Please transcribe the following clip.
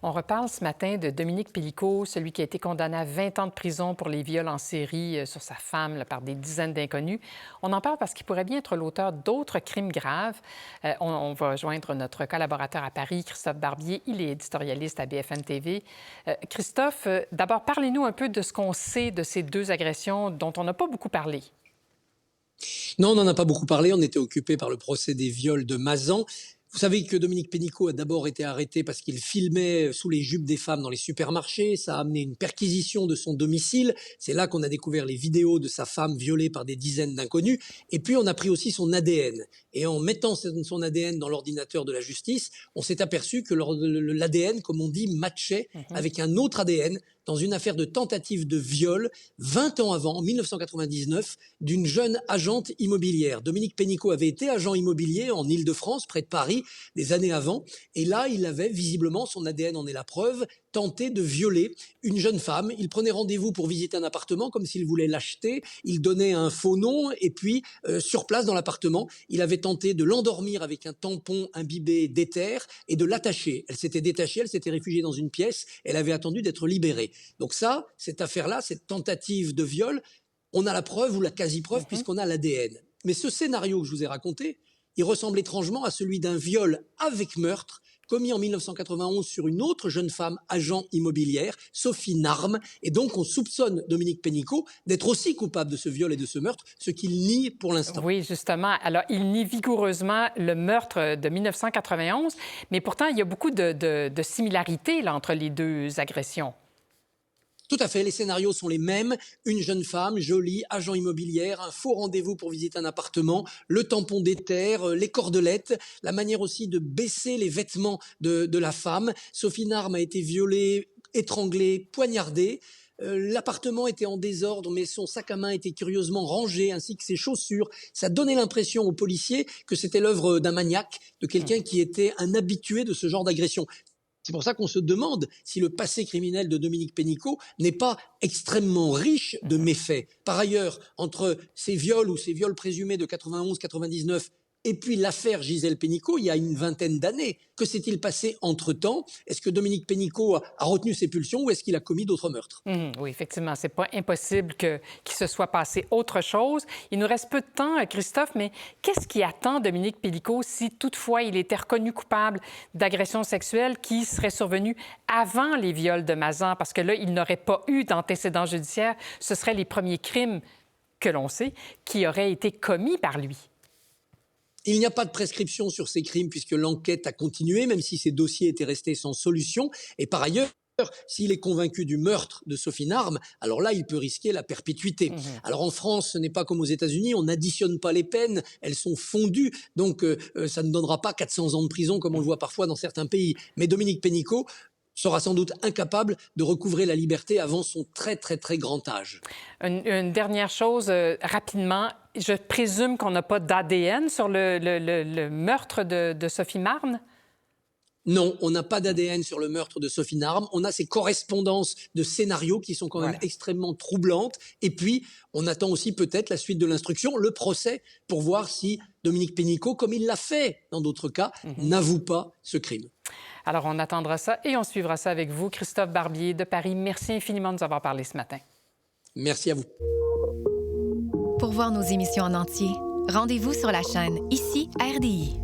On reparle ce matin de Dominique Pélicaud, celui qui a été condamné à 20 ans de prison pour les viols en série sur sa femme là, par des dizaines d'inconnus. On en parle parce qu'il pourrait bien être l'auteur d'autres crimes graves. On va joindre notre collaborateur à Paris, Christophe Barbier. Il est éditorialiste à BFM TV. Christophe, d'abord, parlez-nous un peu de ce qu'on sait de ces deux agressions dont on n'a pas beaucoup parlé. Non, on n'en a pas beaucoup parlé. On était occupé par le procès des viols de Mazan. Vous savez que Dominique Pénicaud a d'abord été arrêté parce qu'il filmait sous les jupes des femmes dans les supermarchés. Ça a amené une perquisition de son domicile. C'est là qu'on a découvert les vidéos de sa femme violée par des dizaines d'inconnus. Et puis, on a pris aussi son ADN. Et en mettant son ADN dans l'ordinateur de la justice, on s'est aperçu que l'ADN, comme on dit, matchait avec un autre ADN dans une affaire de tentative de viol 20 ans avant, en 1999, d'une jeune agente immobilière. Dominique Pénicaud avait été agent immobilier en Île-de-France, près de Paris, des années avant. Et là, il avait visiblement, son ADN en est la preuve, tenté de violer une jeune femme. Il prenait rendez-vous pour visiter un appartement comme s'il voulait l'acheter. Il donnait un faux nom et puis, sur place dans l'appartement, il avait tenté de l'endormir avec un tampon imbibé d'éther et de l'attacher. Elle s'était détachée, elle s'était réfugiée dans une pièce, elle avait attendu d'être libérée. Donc ça, cette affaire-là, cette tentative de viol, on a la preuve ou la quasi-preuve puisqu'on a l'ADN. Mais ce scénario que je vous ai raconté, il ressemble étrangement à celui d'un viol avec meurtre commis en 1991 sur une autre jeune femme agent immobilière, Sophie Narme. Et donc, on soupçonne Dominique Pénicaud d'être aussi coupable de ce viol et de ce meurtre, ce qu'il nie pour l'instant. Oui, justement. Alors, il nie vigoureusement le meurtre de 1991, mais pourtant, il y a beaucoup de similarités là, entre les deux agressions. Tout à fait, les scénarios sont les mêmes. Une jeune femme, jolie, agent immobilière, un faux rendez-vous pour visiter un appartement, le tampon d'éther, les cordelettes, la manière aussi de baisser les vêtements de la femme. Sophie Narme a été violée, étranglée, poignardée. L'appartement était en désordre, mais son sac à main était curieusement rangé, ainsi que ses chaussures. Ça donnait l'impression aux policiers que c'était l'œuvre d'un maniaque, de quelqu'un qui était un habitué de ce genre d'agression. C'est pour ça qu'on se demande si le passé criminel de Dominique Pénicaud n'est pas extrêmement riche de méfaits. Par ailleurs, entre ces viols ou ces viols présumés de 91-99 et puis l'affaire Gisèle Pénicaud, il y a une vingtaine d'années, que s'est-il passé entre-temps? Est-ce que Dominique Pénicaud a retenu ses pulsions ou est-ce qu'il a commis d'autres meurtres? Oui, effectivement, c'est pas impossible qu'il se soit passé autre chose. Il nous reste peu de temps, Christophe, mais qu'est-ce qui attend Dominique Pénicaud si toutefois il était reconnu coupable d'agression sexuelle qui serait survenue avant les viols de Mazan? Parce que là, il n'aurait pas eu d'antécédent judiciaire. Ce seraient les premiers crimes que l'on sait qui auraient été commis par lui. Il n'y a pas de prescription sur ces crimes puisque l'enquête a continué, même si ces dossiers étaient restés sans solution. Et par ailleurs, s'il est convaincu du meurtre de Sophie Narme, alors là, il peut risquer la perpétuité. Alors en France, ce n'est pas comme aux États-Unis, on n'additionne pas les peines, elles sont fondues, donc ça ne donnera pas 400 ans de prison comme on le voit parfois dans certains pays. Mais Dominique Pénicaud sera sans doute incapable de recouvrer la liberté avant son très, très, très grand âge. Une dernière chose, rapidement. Je présume qu'on n'a pas d'ADN sur le meurtre de Sophie Narme? Non, on n'a pas d'ADN sur le meurtre de Sophie Narme. On a ces correspondances de scénarios qui sont quand même extrêmement troublantes. Et puis, on attend aussi peut-être la suite de l'instruction, le procès, pour voir si Dominique Pénicaud, comme il l'a fait dans d'autres cas, n'avoue pas ce crime. Alors, on attendra ça et on suivra ça avec vous. Christophe Barbier de Paris, merci infiniment de nous avoir parlé ce matin. Merci à vous. Pour voir nos émissions en entier, rendez-vous sur la chaîne Ici RDI.